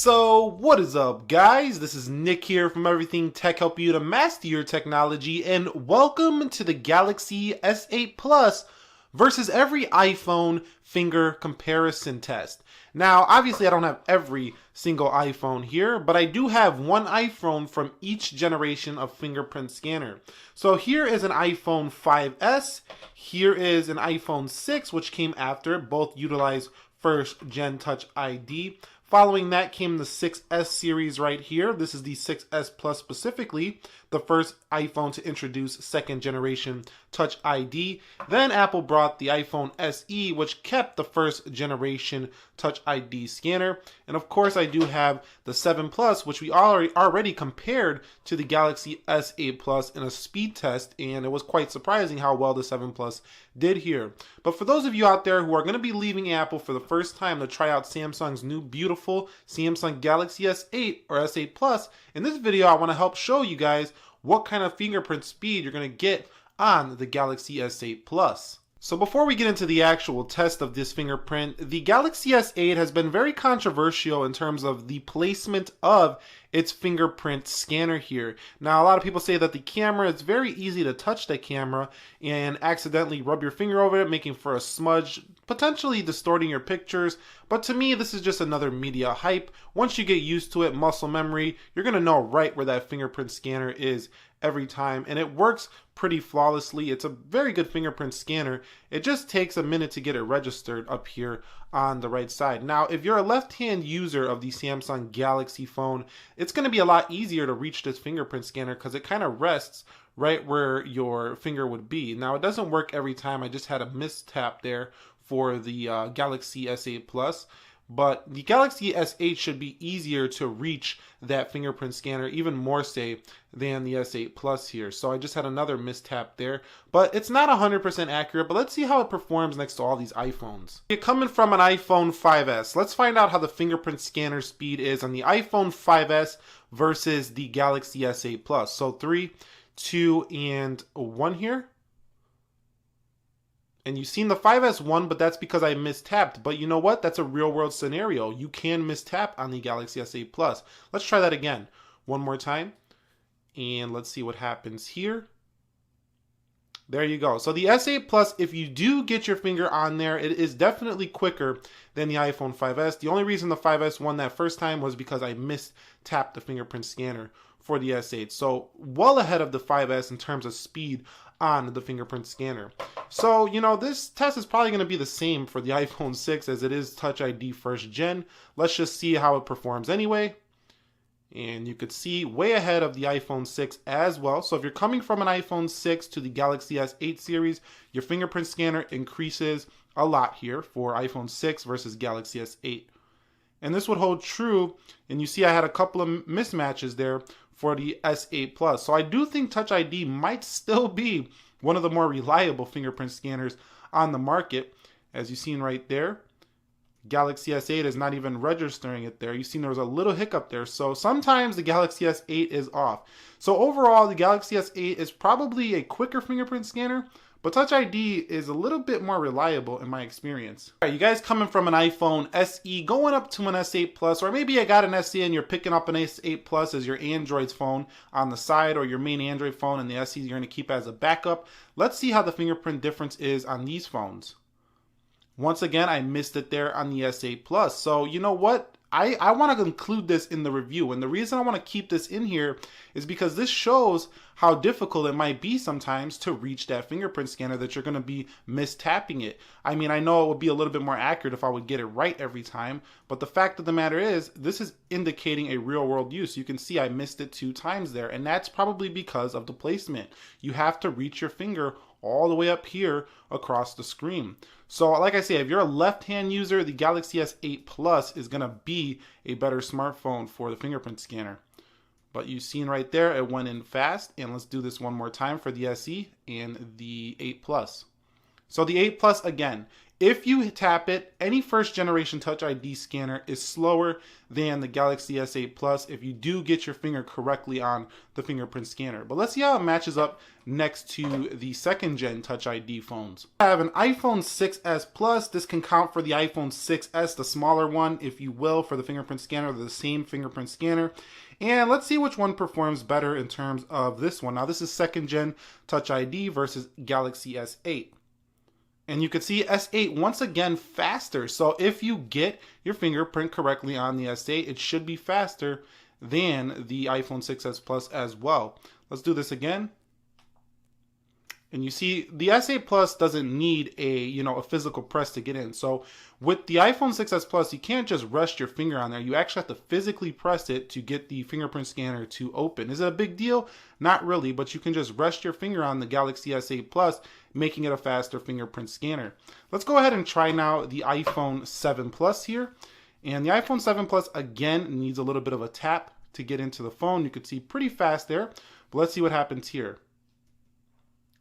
So what is up, guys? This is Nick here from Everything Tech, help you to master your technology, and welcome to the Galaxy S8 Plus versus every iPhone finger comparison test. Now, obviously I don't have every single iPhone here, but I do have one iPhone from each generation of fingerprint scanner. So here is an iPhone 5S, here is an iPhone 6, which came after, both utilize first gen Touch ID. Following that came the 6S series right here. This is the 6S Plus specifically, the first iPhone to introduce second generation Touch ID. Then Apple brought the iPhone SE, which kept the first generation Touch ID scanner. And of course, I do have the 7 Plus, which we already compared to the Galaxy S8 Plus in a speed test, and it was quite surprising how well the 7 Plus did here. But for those of you out there who are going to be leaving Apple for the first time to try out Samsung's new beautiful Samsung Galaxy S8 or S8 Plus, in this video I want to help show you guys what kind of fingerprint speed you're going to get on the Galaxy S8 Plus. So before we get into the actual test of this fingerprint, the Galaxy S8 has been very controversial in terms of the placement of its fingerprint scanner here. Now, a lot of people say that the camera, it's very easy to touch the camera and accidentally rub your finger over it, making for a smudge, potentially distorting your pictures. But to me, this is just another media hype. Once you get used to it, muscle memory, you're gonna know right where that fingerprint scanner is every time, and it works pretty flawlessly. It's a very good fingerprint scanner. It just takes a minute to get it registered up here on the right side. Now, if you're a left-hand user of the Samsung Galaxy phone, it's going to be a lot easier to reach this fingerprint scanner because it kind of rests right where your finger would be. Now, it doesn't work every time. I just had a mistap there for the Galaxy S8 Plus. But the Galaxy S8 should be easier to reach that fingerprint scanner, even more so than the S8 Plus here. So I just had another mistap there. But it's not 100% accurate, but let's see how it performs next to all these iPhones. You're coming from an iPhone 5S. Let's find out how the fingerprint scanner speed is on the iPhone 5S versus the Galaxy S8 Plus. So 3, 2, and 1 here. And you've seen the 5S one, but that's because I mistapped. But you know what? That's a real world scenario. You can mistap on the Galaxy S8 Plus. Let's try that again. One more time. And let's see what happens here. There you go. So the S8 Plus, if you do get your finger on there, it is definitely quicker than the iPhone 5S. The only reason the 5S won that first time was because I mistapped the fingerprint scanner for the S8. So well ahead of the 5S in terms of speed on the fingerprint scanner. So, you know, this test is probably going to be the same for the iPhone 6 as it is Touch ID first gen. Let's just see how it performs anyway. And you could see way ahead of the iPhone 6 as well. So if you're coming from an iPhone 6 to the Galaxy S8 series, your fingerprint scanner increases a lot here for iPhone 6 versus Galaxy S8. And this would hold true, and you see I had a couple of mismatches there for the S8 Plus. So I do think Touch ID might still be one of the more reliable fingerprint scanners on the market. As you've seen right there, Galaxy S8 is not even registering it there. You've seen there was a little hiccup there. So sometimes the Galaxy S8 is off. So overall, the Galaxy S8 is probably a quicker fingerprint scanner, but Touch ID is a little bit more reliable in my experience. All right, you guys coming from an iPhone SE going up to an S8 Plus, or maybe you got an SE and you're picking up an S8 Plus as your Android phone on the side, or your main Android phone, and the SE you're going to keep as a backup. Let's see how the fingerprint difference is on these phones. Once again, I missed it there on the S8 Plus. So you know what? I want to include this in the review, and the reason I want to keep this in here is because this shows how difficult it might be sometimes to reach that fingerprint scanner that you're going to be mistapping it. I mean, I know it would be a little bit more accurate if I would get it right every time, but the fact of the matter is, this is indicating a real world use. You can see I missed it 2 times there, and that's probably because of the placement. You have to reach your finger all the way up here across the screen. So like I say, if you're a left-hand user, the Galaxy S8 Plus is going to be a better smartphone for the fingerprint scanner. But you've seen right there, it went in fast. And let's do this one more time for the SE and the 8 Plus. So the 8 Plus, again, if you tap it, any first generation Touch ID scanner is slower than the Galaxy S8 Plus if you do get your finger correctly on the fingerprint scanner. But let's see how it matches up next to the second gen Touch ID phones. I have an iPhone 6s Plus. This can count for the iPhone 6s, the smaller one, if you will, for the fingerprint scanner. They're the same fingerprint scanner. And let's see which one performs better in terms of this one. Now, this is second gen Touch ID versus Galaxy S8. And you can see S8 once again faster. So if you get your fingerprint correctly on the S8, it should be faster than the iPhone 6s Plus as well. Let's do this again. And you see the S8 Plus doesn't need a physical press to get in. So with the iPhone 6s Plus, you can't just rest your finger on there. You actually have to physically press it to get the fingerprint scanner to open. Is it a big deal? Not really, but you can just rest your finger on the Galaxy S8 Plus, making it a faster fingerprint scanner. Let's go ahead and try now the iPhone 7 Plus here. And the iPhone 7 Plus again needs a little bit of a tap to get into the phone. You can see pretty fast there, but let's see what happens here.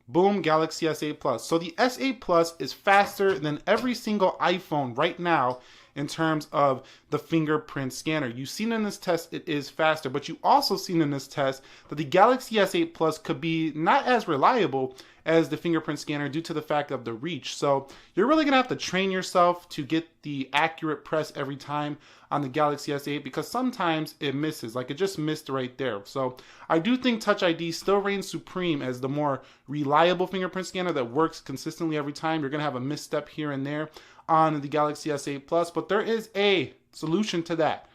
Boom, Galaxy S8 Plus. So the S8 Plus is faster than every single iPhone right now in terms of the fingerprint scanner. You've seen in this test it is faster, but you also seen in this test that the Galaxy S8 Plus could be not as reliable as the fingerprint scanner due to the fact of the reach. So you're really gonna have to train yourself to get the accurate press every time on the Galaxy S8 because sometimes it misses, like it just missed right there. So I do think Touch ID still reigns supreme as the more reliable fingerprint scanner that works consistently every time. You're gonna have a misstep here and there on the Galaxy S8 Plus, but there is a solution to that.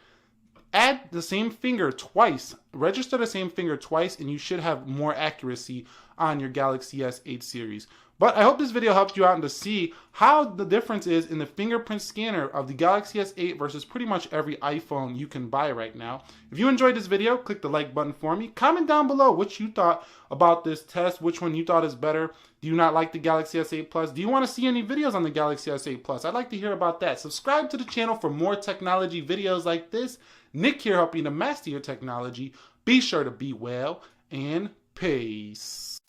Add the same finger twice, register the same finger twice, and you should have more accuracy on your Galaxy S8 series. But I hope this video helped you out to see how the difference is in the fingerprint scanner of the Galaxy S8 versus pretty much every iPhone you can buy right now. If you enjoyed this video, click the like button for me. Comment down below what you thought about this test, which one you thought is better. Do you not like the Galaxy S8 Plus? Do you want to see any videos on the Galaxy S8 Plus? I'd like to hear about that. Subscribe to the channel for more technology videos like this. Nick here helping you to master your technology. Be sure to be well and peace.